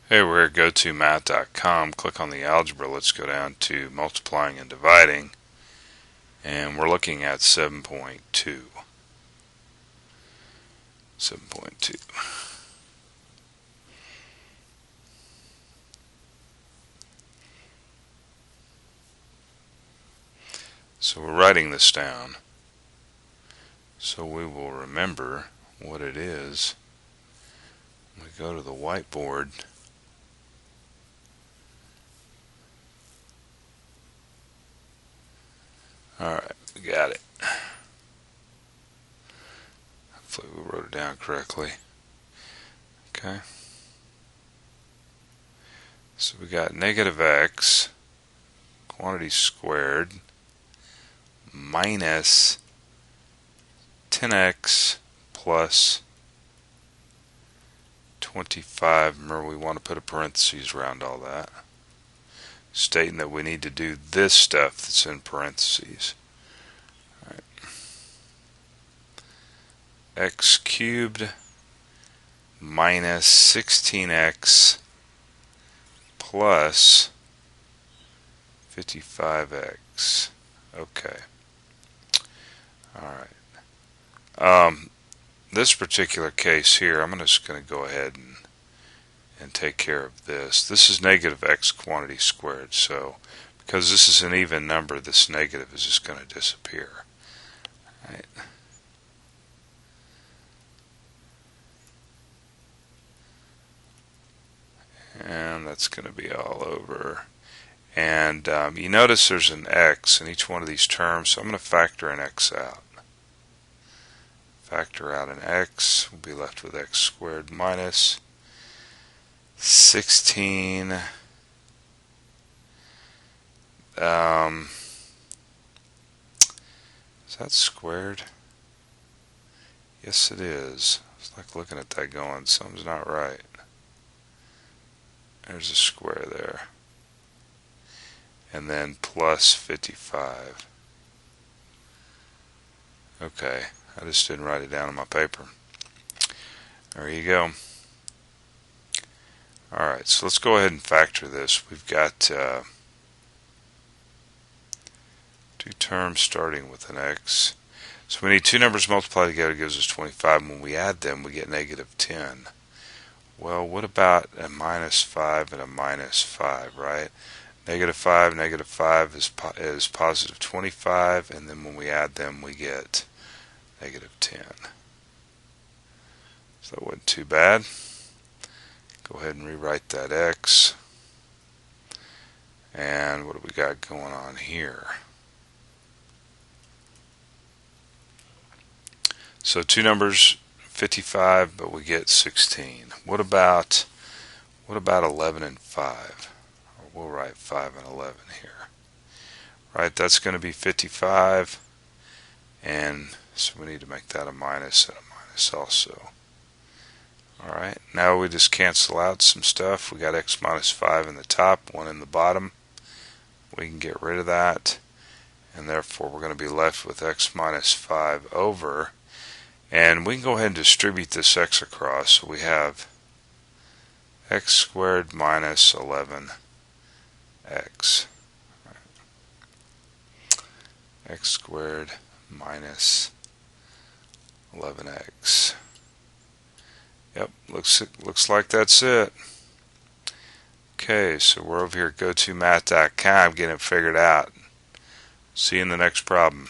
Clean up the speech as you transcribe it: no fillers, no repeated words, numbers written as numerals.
Hey, we're at gotomath.com. Click on the algebra. Let's go down to multiplying and dividing. And we're looking at 7.2. 7.2. So we're writing this down so we will remember what it is. We go to the whiteboard. Alright, we got it. Hopefully we wrote it down correctly. Okay. So we got negative x, quantity squared, minus 10x plus 25. Remember, we want to put a parentheses around all that, stating that we need to do this stuff that's in parentheses. All right. X cubed minus 16x plus 55x. Okay. All right. This particular case here, I'm just going to go ahead and take care of this. This is negative x quantity squared, so because this is an even number, this negative is just going to disappear. All right. And that's going to be all over. And you notice there's an x in each one of these terms, so I'm going to factor an x out. Factor out an x, we'll be left with x squared minus 16 is that squared? Yes, it is. It's like looking at that going, something's not right. There's a square there. And then plus 55. Okay, I just didn't write it down on my paper. There you go. Alright, so let's go ahead and factor this. We've got two terms starting with an x. So we need two numbers multiplied together gives us 25. And when we add them, we get negative 10. Well, what about a minus 5 and a minus 5, right? Negative 5 is positive 25, and then when we add them, we get negative 10. So that wasn't too bad. Go ahead and rewrite that x. And what do we got going on here? So two numbers, 55, but we get 16. What about 11 and 5? We'll write 5 and 11 here. Right, that's going to be 55, and so we need to make that a minus and a minus also. Alright, now we just cancel out some stuff. We got x minus 5 in the top, 1 in the bottom. We can get rid of that, and therefore we're going to be left with x minus 5 over, and we can go ahead and distribute this x across. So we have x squared minus 11x. X squared minus 11x. Yep, looks like that's it. Okay, so we're over here at gotomath.com getting it figured out. See you in the next problem.